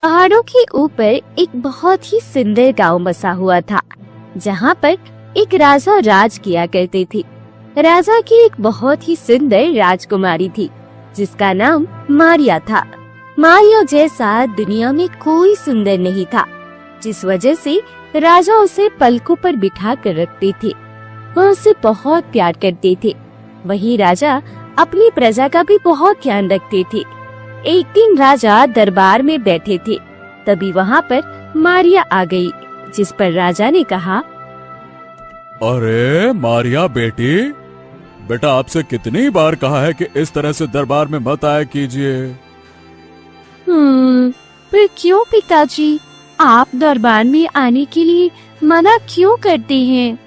पहाड़ों के ऊपर एक बहुत ही सुंदर गांव बसा हुआ था, जहां पर एक राजा राज किया करते थे। राजा की एक बहुत ही सुंदर राजकुमारी थी, जिसका नाम मारिया था। मारिया जैसा दुनिया में कोई सुंदर नहीं था, जिस वजह से राजा उसे पलकों पर बिठा कर रखते थे। वह उसे बहुत प्यार करते थे। वही राजा अपनी प्रजा का भी बहुत ध्यान रखते थे। एक दिन राजा दरबार में बैठे थे, तभी वहाँ पर मारिया आ गई, जिस पर राजा ने कहा, अरे मारिया बेटी, बेटा आपसे कितनी बार कहा है कि इस तरह से दरबार में मत आया कीजिए। पर क्यों पिताजी, आप दरबार में आने के लिए मना क्यों करते हैं?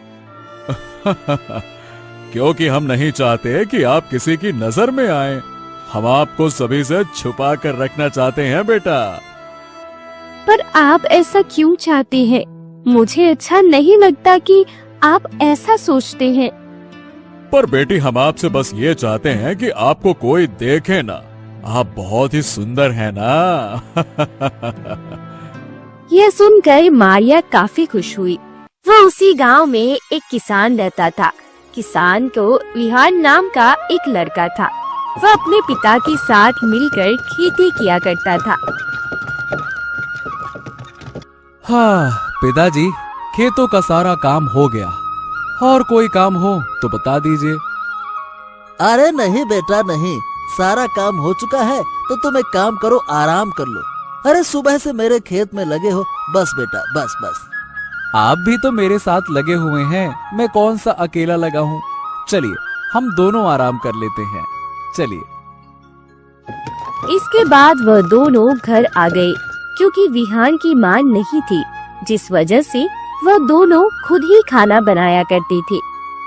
क्योंकि हम नहीं चाहते कि आप किसी की नजर में आए। हम आपको सभी से छुपा कर रखना चाहते हैं बेटा। पर आप ऐसा क्यों चाहते हैं? मुझे अच्छा नहीं लगता कि आप ऐसा सोचते हैं। पर बेटी हम आपसे बस ये चाहते हैं कि आपको कोई देखे ना। आप बहुत ही सुंदर हैं ना। यह सुनकर मारिया काफी खुश हुई। वह उसी गांव में एक किसान रहता था। किसान को विहान नाम का एक लड़का था। वह अपने पिता के साथ मिलकर खेती किया करता था। हाँ पिताजी, खेतों का सारा काम हो गया। और कोई काम हो तो बता दीजिए। अरे नहीं बेटा नहीं, सारा काम हो चुका है तो तुम एक काम करो, आराम कर लो। अरे सुबह से मेरे खेत में लगे हो, बस बेटा बस बस। आप भी तो मेरे साथ लगे हुए हैं, मैं कौन सा अकेला लगा हूँ। चलिए हम दोनों आराम कर लेते हैं, चलिए। इसके बाद वह दोनों घर आ गए, क्योंकि विहान की मां नहीं थी, जिस वजह से वह दोनों खुद ही खाना बनाया करते थे।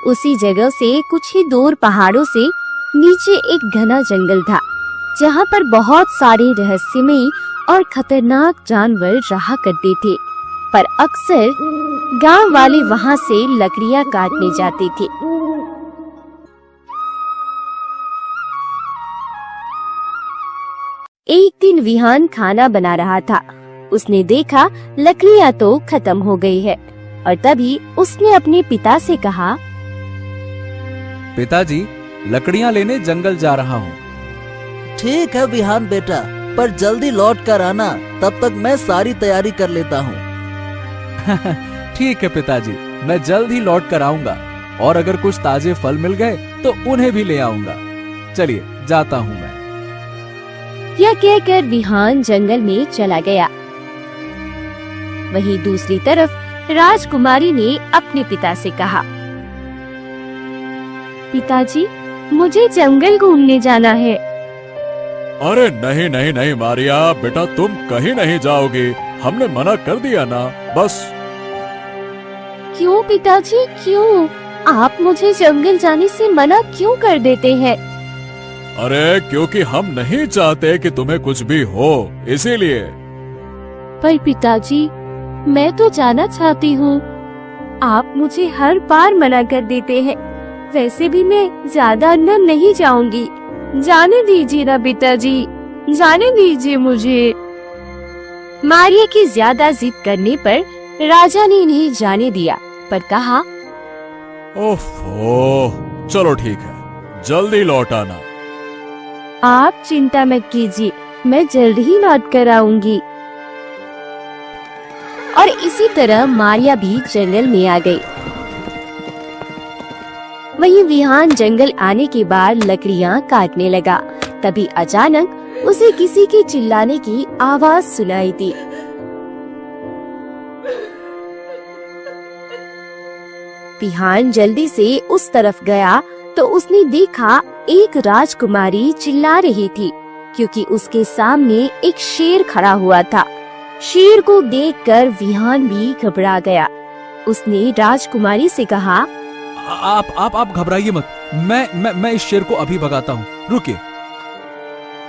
उसी जगह से कुछ ही दूर पहाड़ों से नीचे एक घना जंगल था, जहाँ पर बहुत सारे रहस्यमयी और खतरनाक जानवर रहा करते थे। पर अक्सर गांव वाले वहाँ से लकड़ियाँ काटने जाते थे। एक दिन विहान खाना बना रहा था। उसने देखा लकड़ियाँ तो खत्म हो गई है, और तभी उसने अपने पिता से कहा, पिताजी लकड़ियाँ लेने जंगल जा रहा हूँ। ठीक है विहान बेटा, पर जल्दी लौट कर आना, तब तक मैं सारी तैयारी कर लेता हूँ। ठीक है पिताजी, मैं जल्द ही लौट कर आऊंगा, और अगर कुछ ताजे फल मिल गए तो उन्हें भी ले आऊंगा। चलिए जाता हूँ मैं। यह कहकर विहान जंगल में चला गया। वहीं दूसरी तरफ राजकुमारी ने अपने पिता से कहा, पिताजी मुझे जंगल घूमने जाना है। अरे नहीं नहीं नहीं मारिया बेटा, तुम कहीं नहीं जाओगे, हमने मना कर दिया ना, बस। क्यों पिताजी क्यों? आप मुझे जंगल जाने से मना क्यों कर देते हैं? अरे क्योंकि हम नहीं चाहते कि तुम्हें कुछ भी हो, इसीलिए। पर पिताजी मैं तो जाना चाहती हूँ। आप मुझे हर बार मना कर देते हैं। वैसे भी मैं ज्यादा अंदर नहीं जाऊंगी। जाने दीजिए ना पिताजी, जाने दीजिए मुझे। मारिया की ज्यादा जिद करने पर राजा ने इन्हें जाने दिया, पर कहा, ओफो, चलो ठीक है, जल्दी लौट आना। आप चिंता मत कीजिए, मैं जल्द ही लौट कर आऊंगी। और इसी तरह मारिया भी जंगल में आ गई। वहीं विहान जंगल आने के बाद लकड़ियाँ काटने लगा। तभी अचानक उसे किसी के चिल्लाने की आवाज सुनाई दी। विहान जल्दी से उस तरफ गया तो उसने देखा एक राजकुमारी चिल्ला रही थी, क्योंकि उसके सामने एक शेर खड़ा हुआ था। शेर को देखकर विहान भी घबरा गया। उसने राजकुमारी से कहा, आप घबराइए मत, मैं इस शेर को अभी भगाता हूँ, रुकिए।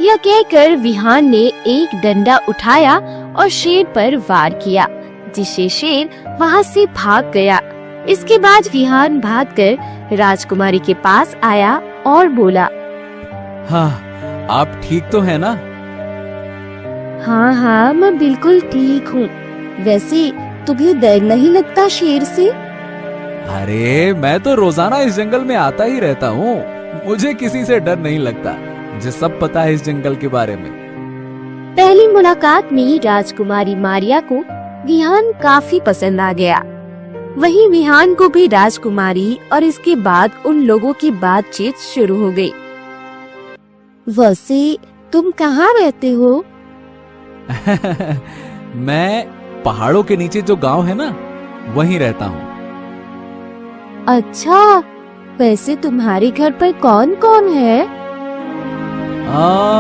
यह कहकर विहान ने एक डंडा उठाया और शेर पर वार किया, जिससे शेर वहाँ से भाग गया। इसके बाद विहान भागकर राजकुमारी के पास आया और बोला, हाँ, आप ठीक तो है ना? हाँ हाँ, मैं बिल्कुल ठीक हूँ। वैसे तुम्हें डर नहीं लगता शेर से? अरे मैं तो रोजाना इस जंगल में आता ही रहता हूँ, मुझे किसी से डर नहीं लगता। मुझे सब पता है इस जंगल के बारे में। पहली मुलाकात में राजकुमारी मारिया को विहान काफी पसंद आ गया। वहीं विहान को भी राजकुमारी और इसके बाद उन लोगों की बातचीत शुरू हो गई। वैसे तुम कहाँ रहते हो? मैं पहाड़ों के नीचे जो गांव है ना, वहीं रहता हूँ। अच्छा, वैसे तुम्हारे घर पर कौन कौन है?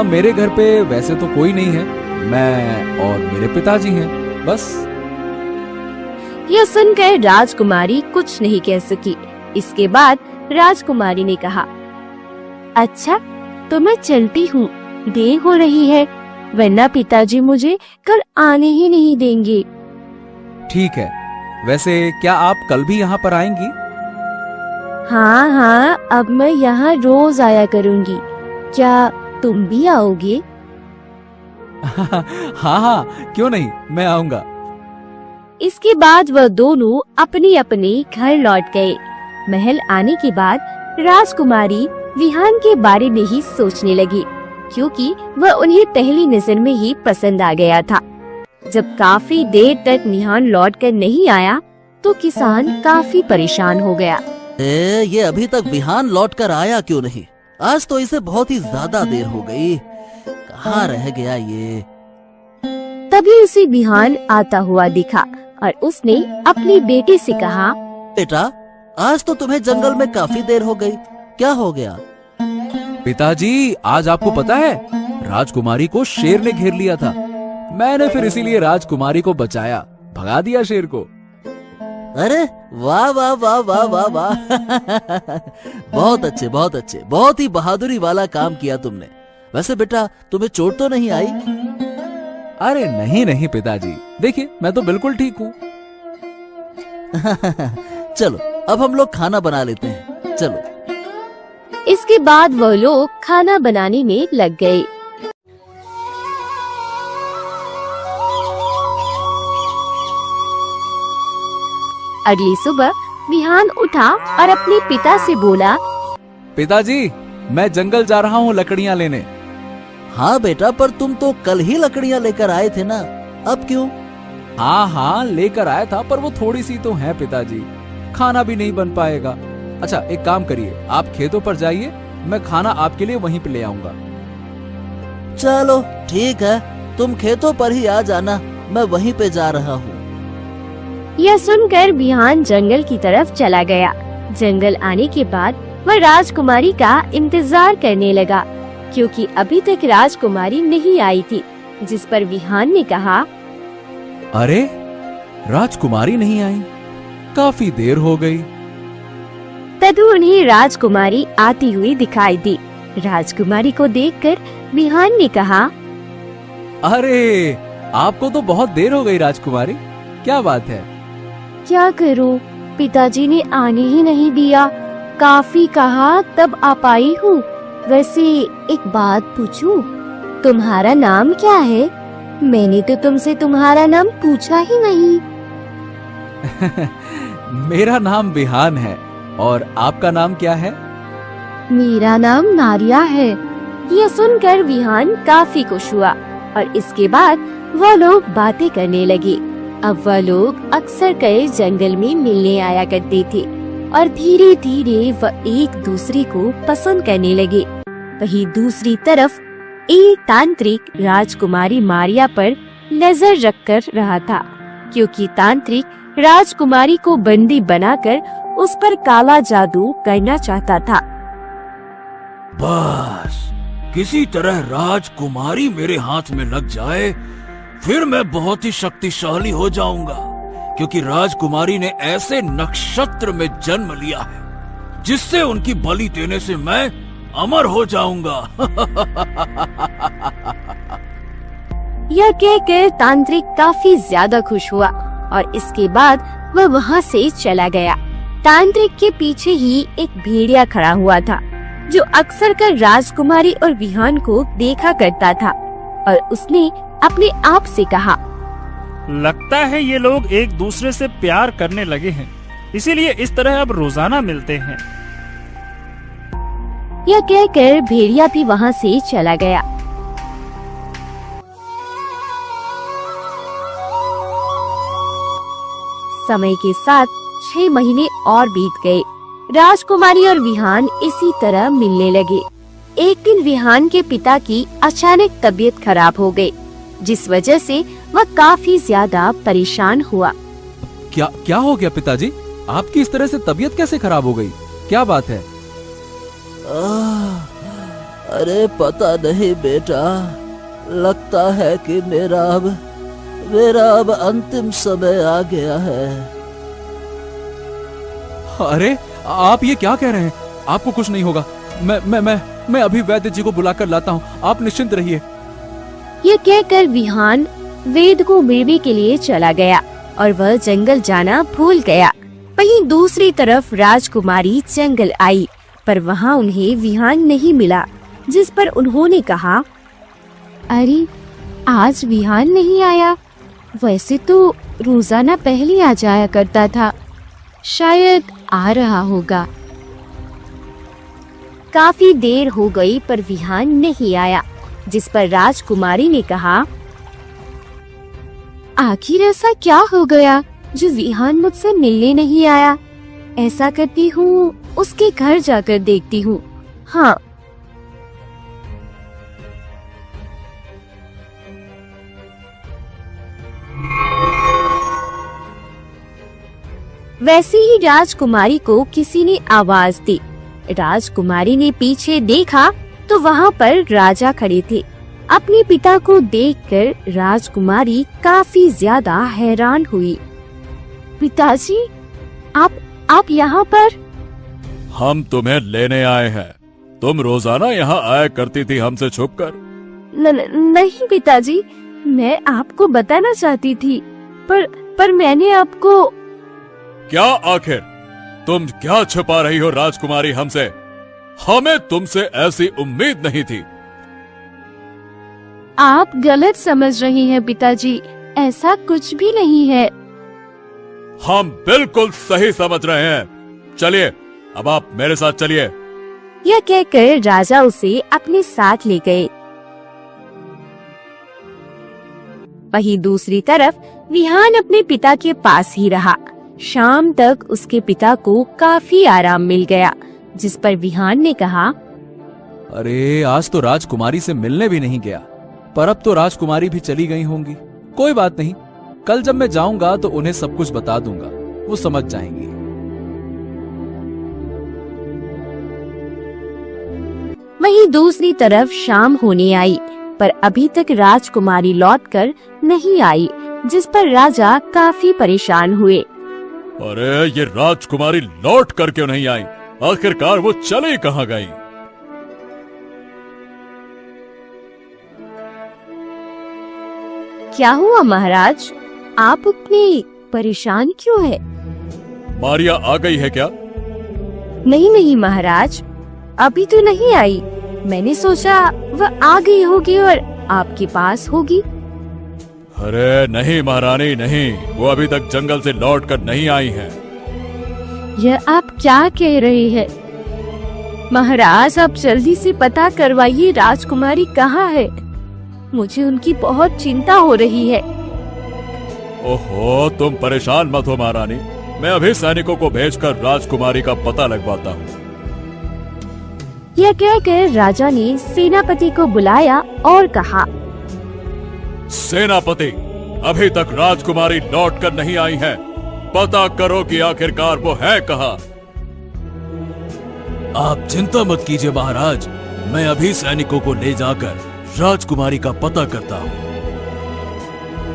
मेरे घर पे वैसे तो कोई नहीं है, मैं और मेरे पिताजी हैं, बस। यह सुनकर राजकुमारी कुछ नहीं कह सकी। इसके बाद राजकुमारी ने कहा, अच्छा तो मैं चलती हूँ, देर हो रही है, वरना पिताजी मुझे कल आने ही नहीं देंगे। ठीक है, वैसे क्या आप कल भी यहाँ पर आएंगी? हाँ हाँ, अब मैं यहाँ रोज आया करूँगी। क्या तुम भी आओगे? हाँ हाँ, क्यों नहीं, मैं आऊंगा। इसके बाद वह दोनों अपने अपने घर लौट गए। महल आने के बाद राजकुमारी विहान के बारे में ही सोचने लगी, क्योंकि वह उन्हें पहली नजर में ही पसंद आ गया था। जब काफी देर तक विहान लौटकर नहीं आया तो किसान काफी परेशान हो गया। ये अभी तक विहान लौट कर आया क्यों नहीं? आज तो इसे बहुत ही ज्यादा देर हो गई। कहाँ रह गया ये? तभी उसे विहान आता हुआ दिखा और उसने अपनी बेटी से कहा, बेटा, आज तो तुम्हें जंगल में काफी देर हो गई, क्या हो गया? पिताजी, आज आपको पता है राजकुमारी को शेर ने घेर लिया था। मैंने फिर इसीलिए राजकुमारी को बचाया, भगा दिया शेर को। अरे वाह वाह वाह वाह वाह वाह बहुत अच्छे, बहुत अच्छे, बहुत ही बहादुरी वाला काम किया तुमने। वैसे बेटा, तुम्हें चोट तो नहीं आई? अरे नहीं नहीं पिताजी, देखिए मैं तो बिल्कुल ठीक हूँ। चलो अब हम लोग खाना बना लेते हैं, चलो। इसके बाद वह लोग खाना बनाने में लग गए। अगली सुबह विहान उठा और अपने पिता से बोला, पिताजी, मैं जंगल जा रहा हूँ लकड़ियाँ लेने। हाँ बेटा, पर तुम तो कल ही लकड़ियाँ लेकर आए थे ना, अब क्यों? हाँ हाँ, लेकर आया था, पर वो थोड़ी सी तो है पिताजी, खाना भी नहीं बन पाएगा। अच्छा एक काम करिए, आप खेतों पर जाइए, मैं खाना आपके लिए वहीं पे ले आऊंगा। चलो ठीक है, तुम खेतों पर ही आ जाना, मैं वहीं पे जा रहा हूँ। यह सुनकर विहान जंगल की तरफ चला गया। जंगल आने के बाद वह राजकुमारी का इंतजार करने लगा, क्योंकि अभी तक राजकुमारी नहीं आई थी। जिस पर विहान ने कहा, अरे राजकुमारी नहीं आई, काफी देर हो गई। तभी उन्हें राजकुमारी आती हुई दिखाई दी। राजकुमारी को देखकर विहान ने कहा, अरे आपको तो बहुत देर हो गई राजकुमारी, क्या बात है? क्या करूं, पिताजी ने आने ही नहीं दिया, काफी कहा तब आ पाई हूँ। वैसे एक बात पूछूं, तुम्हारा नाम क्या है? मैंने तो तुमसे तुम्हारा नाम पूछा ही नहीं। मेरा नाम विहान है, और आपका नाम क्या है? मेरा नाम नारिया है। यह सुनकर विहान काफी खुश हुआ और इसके बाद वह लोग बातें करने लगे। अब वह लोग अक्सर कई जंगल में मिलने आया करते थे और धीरे धीरे वह एक दूसरे को पसंद करने लगे। वहीं दूसरी तरफ एक तांत्रिक राजकुमारी मारिया पर नजर रखकर रहा था, क्योंकि तांत्रिक राजकुमारी को बंदी बनाकर उस पर काला जादू करना चाहता था। बस किसी तरह राजकुमारी मेरे हाथ में लग जाए, फिर मैं बहुत ही शक्तिशाली हो जाऊंगा, क्योंकि राजकुमारी ने ऐसे नक्षत्र में जन्म लिया है जिससे उनकी बलि देने से मैं अमर हो जाऊंगा। यह कहकर तांत्रिक काफी ज्यादा खुश हुआ और इसके बाद वह वहाँ से चला गया। तांत्रिक के पीछे ही एक भेड़िया खड़ा हुआ था, जो अक्सर कर राजकुमारी और विहान को देखा करता था। और उसने अपने आप से कहा, लगता है ये लोग एक दूसरे से प्यार करने लगे हैं, इसीलिए इस तरह अब रोजाना मिलते हैं। यह कहकर भेड़िया भी वहाँ से चला गया। समय के साथ 6 महीने और बीत गए। राजकुमारी और विहान इसी तरह मिलने लगे। एक दिन विहान के पिता की अचानक तबीयत खराब हो गई, जिस वजह से वह काफी ज्यादा परेशान हुआ। क्या क्या हो गया पिताजी? आपकी इस तरह से तबीयत कैसे खराब हो गई? क्या बात है? अरे पता नहीं बेटा, लगता है कि मेरा अब अंतिम समय आ गया है। अरे आप ये क्या कह रहे हैं? आपको कुछ नहीं होगा। मैं अभी वैद्य जी को बुलाकर लाता हूँ, आप निश्चिंत रहिए। यह कहकर विहान वेद को मिलने के लिए चला गया और वह जंगल जाना भूल गया। वहीं दूसरी तरफ राजकुमारी जंगल आई, पर वहाँ उन्हें विहान नहीं मिला, जिस पर उन्होंने कहा, अरे आज विहान नहीं आया। वैसे तो रोजाना पहले आ जाया करता था, शायद आ रहा होगा। काफी देर हो गई पर विहान नहीं आया, जिस पर राजकुमारी ने कहा, आखिर ऐसा क्या हो गया जो विहान मुझसे मिलने नहीं आया? ऐसा करती हूँ, उसके घर जाकर देखती हूँ। हाँ। वैसे ही राजकुमारी को किसी ने आवाज दी। राजकुमारी ने पीछे देखा तो वहाँ पर राजा खड़े थे। अपने पिता को देखकर राजकुमारी काफी ज्यादा हैरान हुई। पिताजी, आप यहाँ पर? हम तुम्हें लेने आए हैं। तुम रोजाना यहाँ आया करती थी हमसे छुपकर। नहीं पिताजी, मैं आपको बताना चाहती थी, पर मैंने आपको। क्या आखिर तुम क्या छुपा रही हो राजकुमारी हमसे? हमें तुमसे ऐसी उम्मीद नहीं थी। आप गलत समझ रही हैं पिताजी, ऐसा कुछ भी नहीं है। हम बिल्कुल सही समझ रहे हैं। चलिए, अब आप मेरे साथ चलिए। यह कहकर राजा उसे अपने साथ ले गए। वहीं दूसरी तरफ विहान अपने पिता के पास ही रहा। शाम तक उसके पिता को काफी आराम मिल गया, जिस पर विहान ने कहा, अरे आज तो राजकुमारी से मिलने भी नहीं गया, पर अब तो राजकुमारी भी चली गई होंगी। कोई बात नहीं, कल जब मैं जाऊंगा तो उन्हें सब कुछ बता दूंगा, वो समझ जाएंगी। वहीं दूसरी तरफ शाम होने आई, पर अभी तक राजकुमारी लौटकर नहीं आई, जिस पर राजा काफी परेशान हुए। अरे ये राजकुमारी लौट कर क्यों नहीं आई? आखिरकार वो चली कहाँ गई? क्या हुआ महाराज? आप इतने परेशान क्यों है? मारिया आ गई है क्या? नहीं महाराज, अभी तो नहीं आई। मैंने सोचा वह आ गई होगी और आपके पास होगी। अरे नहीं महारानी, नहीं, वो अभी तक जंगल से लौट कर नहीं आई है। यह आप क्या कह रहे हैं? महाराज, आप जल्दी से पता करवाइए राजकुमारी कहाँ है। मुझे उनकी बहुत चिंता हो रही है। ओहो, तुम परेशान मत हो महारानी, मैं अभी सैनिकों को भेजकर राजकुमारी का पता लगवाता हूँ। यह कहकर राजा ने सेनापति को बुलाया और कहा, सेनापति, अभी तक राजकुमारी लौट कर नहीं आई है। पता करो कि आखिरकार वो है कहाँ। आप चिंता मत कीजिए महाराज, मैं अभी सैनिकों को ले जाकर राजकुमारी का पता करता हूँ।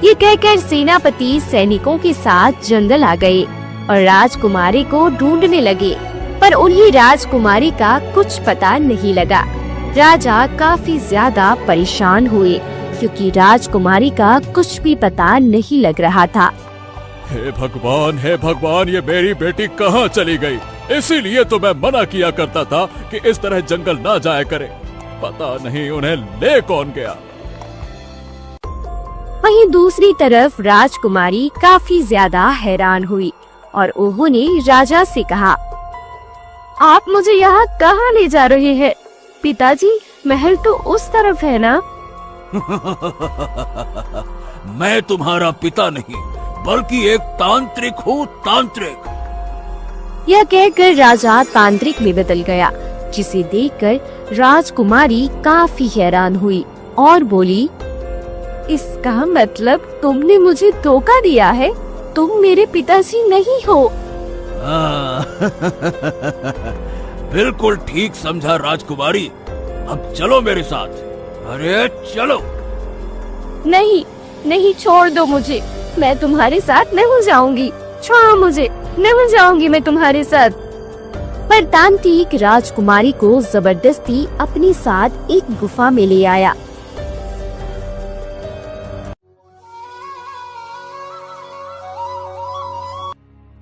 ये कहकर सेनापति सैनिकों के साथ जंगल आ गए और राजकुमारी को ढूंढने लगे, पर उन्हें राजकुमारी का कुछ पता नहीं लगा। राजा काफी ज्यादा परेशान हुए, क्योंकि राजकुमारी का कुछ भी पता नहीं लग रहा था। हे भगवान, ये मेरी बेटी कहाँ चली गई? इसीलिए तो मैं मना किया करता था कि इस तरह जंगल ना जाया करे। पता नहीं उन्हें ले कौन गया। वहीं दूसरी तरफ राजकुमारी काफी ज्यादा हैरान हुई और उन्होंने राजा से कहा, आप मुझे यहाँ कहाँ ले जा रहे हैं? पिताजी, महल तो उस तरफ है ना? मैं तुम्हारा पिता नहीं बल्कि एक तांत्रिक हूँ, तांत्रिक। यह कहकर राजा तांत्रिक में बदल गया, जिसे देखकर राजकुमारी काफी हैरान हुई और बोली, इसका मतलब तुमने मुझे धोखा दिया है? तुम मेरे पिताजी नहीं हो। बिल्कुल ठीक समझा राजकुमारी। अब चलो मेरे साथ। अरे चलो। नहीं नहीं, छोड़ दो मुझे, मैं तुम्हारे साथ नहीं जाऊंगी। छोड़ो मुझे, नहीं जाऊंगी मैं तुम्हारे साथ। पर तांत्रिक राजकुमारी को जबरदस्ती अपने साथ एक गुफा में ले आया।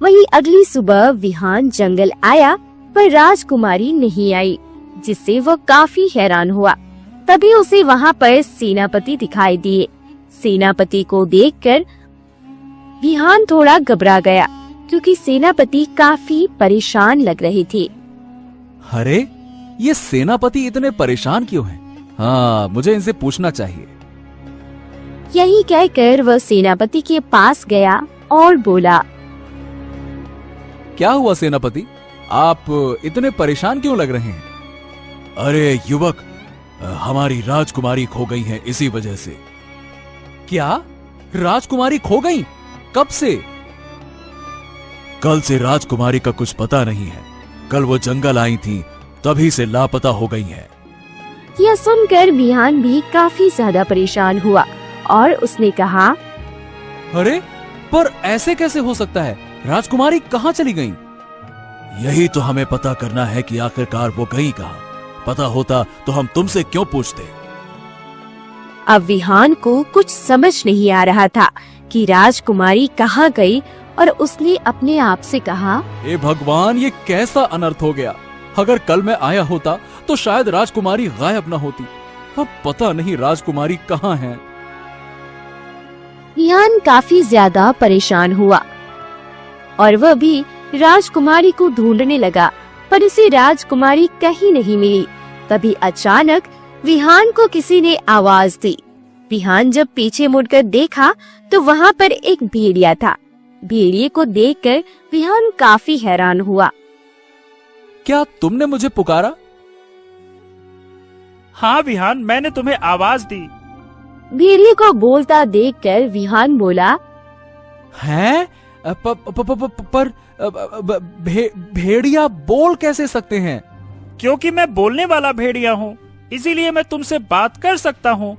वहीं अगली सुबह विहान जंगल आया पर राजकुमारी नहीं आई, जिससे वह काफी हैरान हुआ। तभी उसे वहाँ पर सेनापति दिखाई दिए। सेनापति को देखकर विहान थोड़ा घबरा गया, क्योंकि सेनापति काफी परेशान लग रहे थे। अरे, ये सेनापति इतने परेशान क्यों हैं? हाँ, मुझे इनसे पूछना चाहिए। यही कहकर वह सेनापति के पास गया और बोला, क्या हुआ सेनापति? आप इतने परेशान क्यों लग रहे हैं? अरे युवक, हमारी राजकुमारी खो गई है, इसी वजह से। क्या? राजकुमारी खो गई? कब से? कल से राजकुमारी का कुछ पता नहीं है। कल वो जंगल आई थी, तभी से लापता हो गई है। यह सुनकर विहान भी काफी ज्यादा परेशान हुआ और उसने कहा, अरे, पर ऐसे कैसे हो सकता है? राजकुमारी कहाँ चली गई? यही तो हमें पता करना है कि आखिरकार वो गई कहाँ। पता होता तो हम तुमसे क्यों पूछते। अब विहान को कुछ समझ नहीं आ रहा था कि राजकुमारी कहाँ गई और उसने अपने आप से कहा, हे भगवान, ये कैसा अनर्थ हो गया। अगर कल मैं आया होता तो शायद राजकुमारी गायब न होती। अब पता नहीं राजकुमारी कहाँ है। विहान काफी ज्यादा परेशान हुआ और वह भी राजकुमारी को ढूंढने लगा, पर उसे राजकुमारी कहीं नहीं मिली। तभी अचानक विहान को किसी ने आवाज दी। विहान जब पीछे मुड़कर देखा तो वहाँ पर एक भेड़िया था। भेड़िए को देखकर विहान काफी हैरान हुआ। क्या तुमने मुझे पुकारा? हाँ विहान, मैंने तुम्हें आवाज दी। भेड़िए को बोलता देखकर विहान बोला, हैं? पर भेड़िया बोल कैसे सकते हैं? क्योंकि मैं बोलने वाला भेड़िया हूँ, इसीलिए मैं तुमसे बात कर सकता हूँ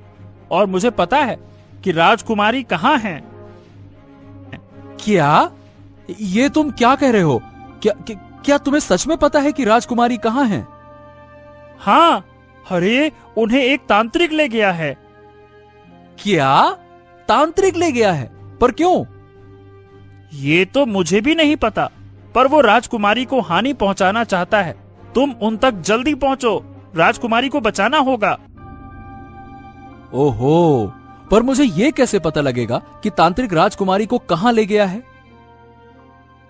और मुझे पता है कि राजकुमारी कहाँ है। क्या? ये तुम क्या कह रहे हो? क्या तुम्हें सच में पता है कि राजकुमारी कहाँ है? हाँ, अरे उन्हें एक तांत्रिक ले गया है। क्या? तांत्रिक ले गया है? पर क्यों? ये तो मुझे भी नहीं पता, पर वो राजकुमारी को हानि पहुंचाना चाहता है। तुम उन तक जल्दी पहुंचो, राजकुमारी को बचाना होगा। ओहो, पर मुझे ये कैसे पता लगेगा कि तांत्रिक राजकुमारी को कहाँ ले गया है?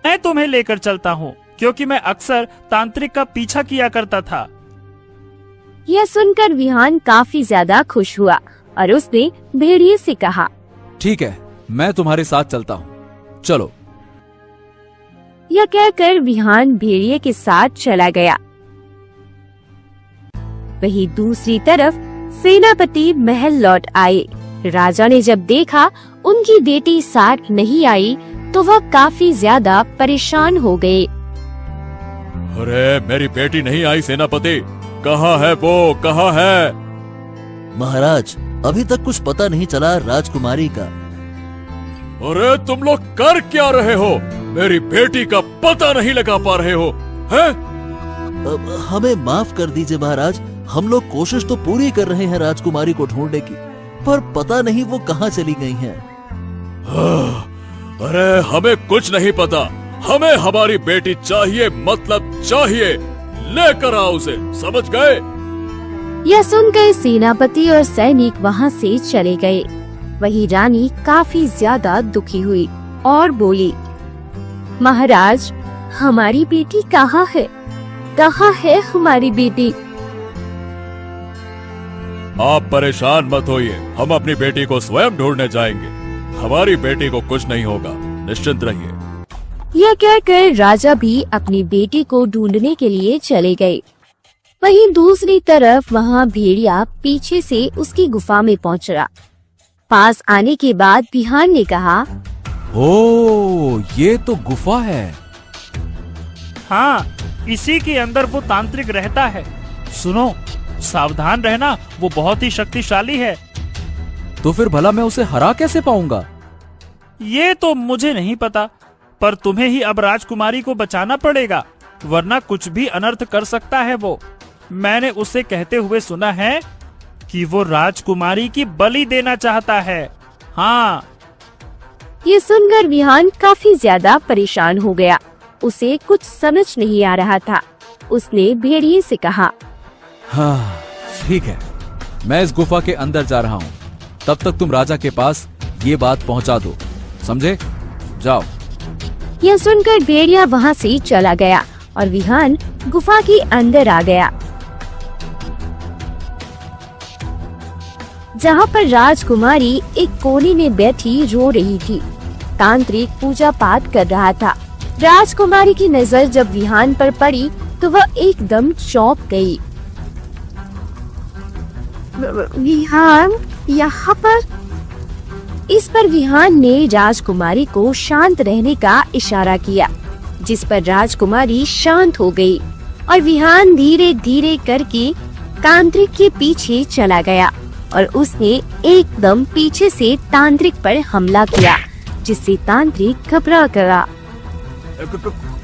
मैं तुम्हें लेकर चलता हूँ, क्योंकि मैं अक्सर तांत्रिक का पीछा किया करता था। यह सुनकर विहान काफी ज्यादा खुश हुआ और उसने भेड़िए से कहा, ठीक है, मैं तुम्हारे साथ चलता हूँ, चलो। यह कहकर विहान भेड़िए के साथ चला गया। वहीं दूसरी तरफ सेनापति महल लौट आए। राजा ने जब देखा उनकी बेटी साथ नहीं आई तो वह काफी ज्यादा परेशान हो गए। अरे मेरी बेटी नहीं आई सेनापति, कहाँ है वो, कहाँ है? महाराज, अभी तक कुछ पता नहीं चला राजकुमारी का। अरे तुम लोग कर क्या रहे हो? मेरी बेटी का पता नहीं लगा पा रहे हो, हैं? हमें माफ कर दीजिए महाराज, हम लोग कोशिश तो पूरी कर रहे हैं राजकुमारी को ढूंढने की, पर पता नहीं वो कहाँ चली गई हैं। अरे हमें कुछ नहीं पता, हमें हमारी बेटी चाहिए, मतलब चाहिए। लेकर आओ उसे, समझ गए? यह सुनकर सेनापति और सैनिक वहाँ से चले गए। वही रानी काफी ज्यादा दुखी हुई और बोली, महाराज, हमारी बेटी कहाँ है? कहाँ है हमारी बेटी? आप परेशान मत होइए, हम अपनी बेटी को स्वयं ढूंढने जाएंगे। हमारी बेटी को कुछ नहीं होगा, निश्चिंत रहिए। यह कहकर राजा भी अपनी बेटी को ढूंढने के लिए चले गए। वहीं दूसरी तरफ वहाँ भेड़िया पीछे से उसकी गुफा में पहुँचा। पास आने के बाद बिहान ने कहा, ओ, ये तो गुफा है। हाँ, इसी के अंदर वो तांत्रिक रहता है। सुनो, सावधान रहना, वो बहुत ही शक्तिशाली है। तो फिर भला मैं उसे हरा कैसे पाऊंगा? ये तो मुझे नहीं पता, पर तुम्हें ही अब राजकुमारी को बचाना पड़ेगा, वरना कुछ भी अनर्थ कर सकता है वो। मैंने उसे कहते हुए सुना है कि वो राजकुमारी की बलि देना चाहता है। हाँ। ये सुनकर बिहान काफी ज्यादा परेशान हो गया। उसे कुछ समझ नहीं आ रहा था। उसने भेड़िए से कहा, हाँ, ठीक है, मैं इस गुफा के अंदर जा रहा हूँ। तब तक तुम राजा के पास ये बात पहुँचा दो, समझे? जाओ। यह सुनकर भेड़िया वहाँ से चला गया और विहान गुफा के अंदर आ गया, जहाँ पर राजकुमारी एक कोने में बैठी रो रही थी। तांत्रिक पूजा पाठ कर रहा था। राजकुमारी की नजर जब विहान पर पड़ी तो वह एकदम चौंक गई। विहान यहाँ पर? इस पर विहान ने राजकुमारी को शांत रहने का इशारा किया, जिस पर राजकुमारी शांत हो गई और विहान धीरे धीरे करके तांत्रिक के पीछे चला गया और उसने एकदम पीछे से तांत्रिक पर हमला किया, जिससे तांत्रिक घबरा गया।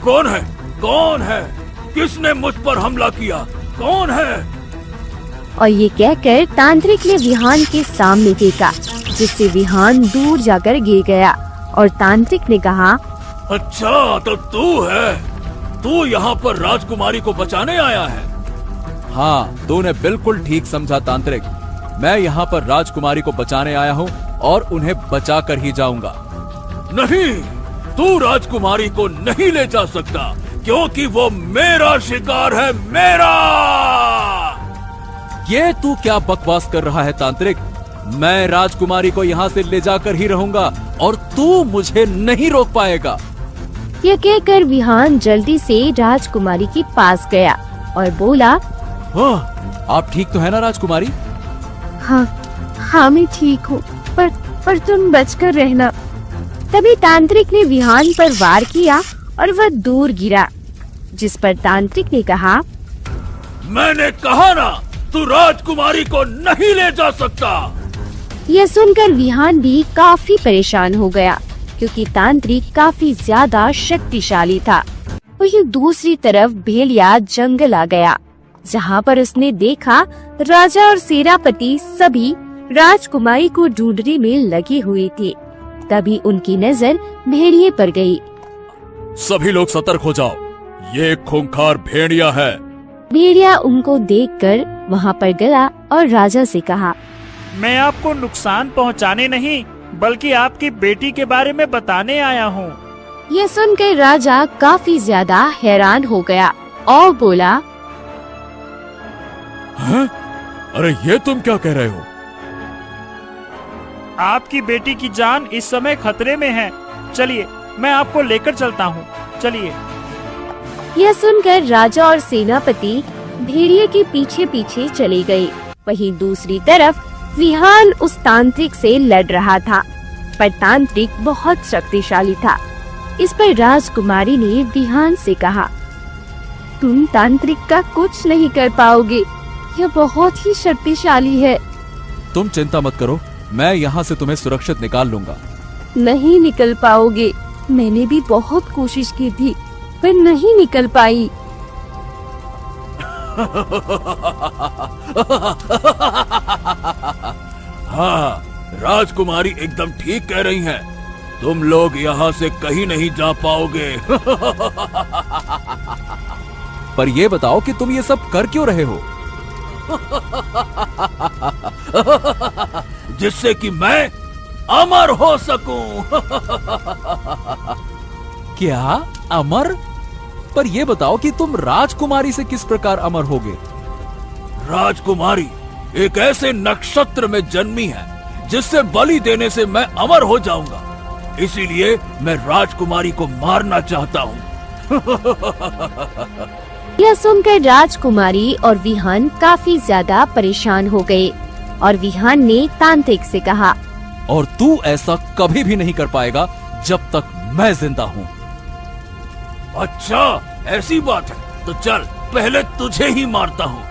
कौन है? कौन है? किसने मुझ पर हमला किया? कौन है? और ये कहकर तांत्रिक ने विहान के सामने फेंका, जिससे विहान दूर जाकर गिर गया और तांत्रिक ने कहा, अच्छा, तो तू है? तू यहाँ पर राजकुमारी को बचाने आया है? हाँ, तूने बिल्कुल ठीक समझा तांत्रिक। मैं यहाँ पर राजकुमारी को बचाने आया हूँ और उन्हें बचा कर ही जाऊंगा। नहीं, तू राजकुमारी को नहीं ले जा सकता, क्योंकि वो मेरा शिकार है, मेरा। ये तू क्या बकवास कर रहा है तांत्रिक? मैं राजकुमारी को यहाँ से ले जाकर ही रहूंगा और तू मुझे नहीं रोक पाएगा। यह कहकर विहान जल्दी से राजकुमारी के पास गया और बोला, हाँ, आप ठीक तो है ना राजकुमारी? हाँ, मैं ठीक हूँ, पर तुम बचकर रहना। तभी तांत्रिक ने विहान पर वार किया और वह दूर गिरा, जिस पर तांत्रिक ने कहा, मैंने कहा ना, तू राजकुमारी को नहीं ले जा सकता। यह सुनकर विहान भी काफी परेशान हो गया, क्योंकि तांत्रिक काफी ज्यादा शक्तिशाली था। वहीं दूसरी तरफ भेड़िया जंगल आ गया, जहाँ पर उसने देखा राजा और सेनापति सभी राजकुमारी को ढूंढने में लगे हुए थे। तभी उनकी नजर भेड़िए पर गई। सभी लोग सतर्क हो जाओ, ये एक खूंखार भेड़िया है। भेड़िया उनको देखकर वहाँ पर गया और राजा से कहा, मैं आपको नुकसान पहुंचाने नहीं, बल्कि आपकी बेटी के बारे में बताने आया हूँ। यह सुनकर राजा काफी ज्यादा हैरान हो गया और बोला, हैं? अरे ये तुम क्या कह रहे हो? आपकी बेटी की जान इस समय खतरे में है। चलिए, मैं आपको लेकर चलता हूँ, चलिए। यह सुनकर राजा और सेनापति भेड़िए के पीछे पीछे चले गए। वहीं दूसरी तरफ विहान उस तांत्रिक से लड़ रहा था, पर तांत्रिक बहुत शक्तिशाली था। इस पर राजकुमारी ने विहान से कहा, तुम तांत्रिक का कुछ नहीं कर पाओगे, यह बहुत ही शक्तिशाली है। तुम चिंता मत करो, मैं यहाँ से तुम्हें सुरक्षित निकाल लूंगा। नहीं निकल पाओगे, मैंने भी बहुत कोशिश की थी, पर नहीं निकल पाई। हाँ, राजकुमारी एकदम ठीक कह रही हैं। तुम लोग यहाँ से कहीं नहीं जा पाओगे। पर ये बताओ कि तुम ये सब कर क्यों रहे हो? जिससे कि मैं अमर हो सकूं। क्या अमर? पर ये बताओ कि तुम राजकुमारी से किस प्रकार अमर होगे? राजकुमारी एक ऐसे नक्षत्र में जन्मी है जिससे बलि देने से मैं अमर हो जाऊंगा, इसीलिए मैं राजकुमारी को मारना चाहता हूँ। यह सुनकर राजकुमारी और विहान काफी ज्यादा परेशान हो गए और विहान ने तांत्रिक से कहा, और तू ऐसा कभी भी नहीं कर पाएगा जब तक मैं जिंदा हूँ। अच्छा ऐसी बात है, तो चल पहले तुझे ही मारता हूँ।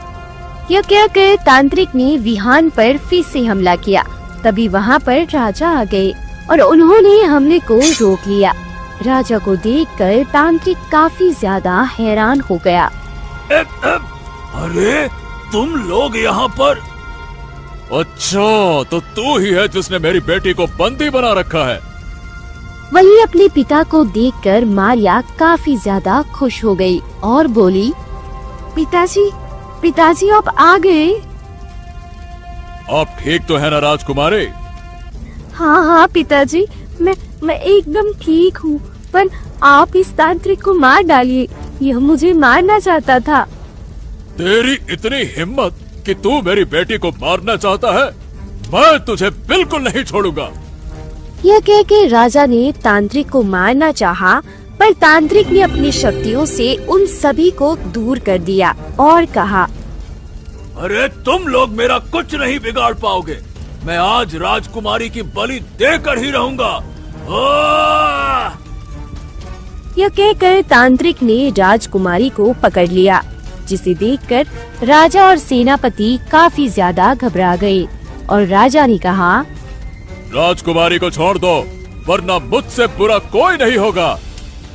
यह कहकर तांत्रिक ने विहान पर फिर से हमला किया। तभी वहाँ पर राजा आ गए और उन्होंने हमले को रोक लिया। राजा को देखकर तांत्रिक काफी ज्यादा हैरान हो गया। अरे तुम लोग यहाँ पर? अच्छा, तो तू ही है जिसने मेरी बेटी को बंदी बना रखा है। वही अपने पिता को देखकर मारिया काफी ज्यादा खुश हो गई और बोली, पिताजी आप आ गए। आप ठीक तो है ना राजकुमारी? हाँ पिताजी, मैं एकदम ठीक हूँ, पर आप इस तांत्रिक को मार डालिए, यह मुझे मारना चाहता था। तेरी इतनी हिम्मत कि तू मेरी बेटी को मारना चाहता है? मैं तुझे बिल्कुल नहीं छोड़ूंगा। यह कह के राजा ने तांत्रिक को मारना चाहा, पर तांत्रिक ने अपनी शक्तियों से उन सभी को दूर कर दिया और कहा, अरे तुम लोग मेरा कुछ नहीं बिगाड़ पाओगे, मैं आज राजकुमारी की बलि देकर ही रहूंगा। यह कहकर तांत्रिक ने राजकुमारी को पकड़ लिया, जिसे देखकर राजा और सेनापति काफी ज्यादा घबरा गए और राजा ने कहा, राजकुमारी को छोड़ दो, वरना मुझसे बुरा कोई नहीं होगा।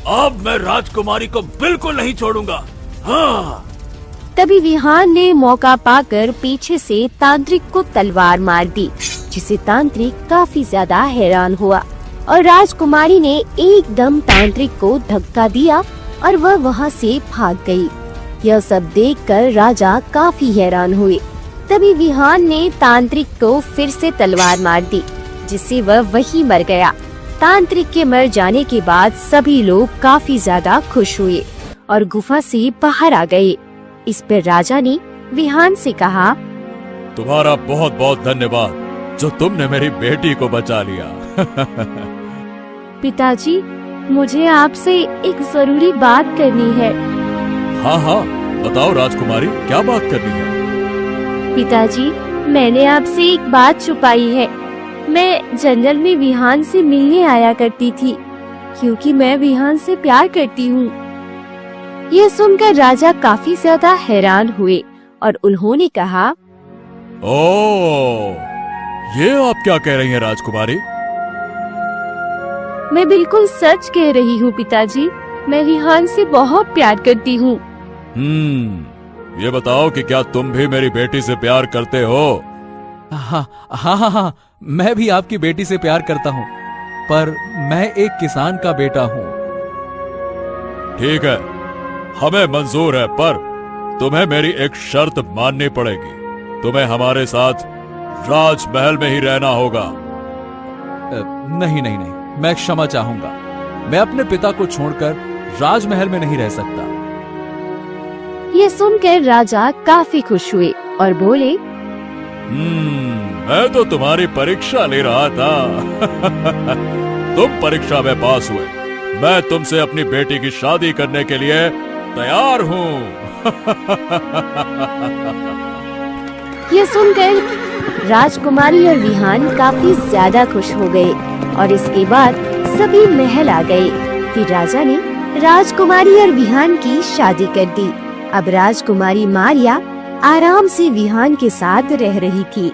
अब मैं राजकुमारी को बिल्कुल नहीं छोड़ूंगा। हाँ। तभी विहान ने मौका पाकर पीछे से तांत्रिक को तलवार मार दी, जिसे तांत्रिक काफी ज्यादा हैरान हुआ और राजकुमारी ने एकदम तांत्रिक को धक्का दिया और वह वहां से भाग गई। यह सब देखकर राजा काफी हैरान हुए। तभी विहान ने तांत्रिक को फिर से तलवार मार दी, जिससे वह वहीं मर गया। तांत्रिक के मर जाने के बाद सभी लोग काफी ज्यादा खुश हुए और गुफा से बाहर आ गए। इस पर राजा ने विहान से कहा, तुम्हारा बहुत बहुत धन्यवाद जो तुमने मेरी बेटी को बचा लिया। पिताजी, मुझे आपसे एक जरूरी बात करनी है। हाँ हाँ, बताओ राजकुमारी, क्या बात करनी है? पिताजी, मैंने आपसे एक बात छुपाई है। मैं जंगल में विहान से मिलने आया करती थी, क्योंकि मैं विहान से प्यार करती हूँ। यह सुनकर राजा काफी ज्यादा हैरान हुए और उन्होंने कहा, ओह, ये आप क्या कह रही हैं राजकुमारी? मैं बिल्कुल सच कह रही हूँ पिताजी, मैं विहान से बहुत प्यार करती हूँ। ये बताओ कि क्या तुम भी मेरी बेटी से प्यार करते हो? हाँ, मैं भी आपकी बेटी से प्यार करता हूँ, पर मैं एक किसान का बेटा हूँ। ठीक है, हमें मंजूर है, पर तुम्हें मेरी एक शर्त माननी पड़ेगी। तुम्हें हमारे साथ राजमहल में ही रहना होगा। नहीं, मैं क्षमा चाहूंगा। मैं अपने पिता को छोड़कर राजमहल में नहीं रह सकता। ये सुनकर राजा काफी खुश हुए और बोले, मैं तो तुम्हारी परीक्षा ले रहा था। तुम परीक्षा में पास हुए। मैं तुमसे अपनी बेटी की शादी करने के लिए तैयार हूँ। ये सुनकर राजकुमारी और विहान काफी ज्यादा खुश हो गए और इसके बाद सभी महल आ गए। फिर राजा ने राजकुमारी और विहान की शादी कर दी। अब राजकुमारी मारिया आराम से विहान के साथ रह रही थी।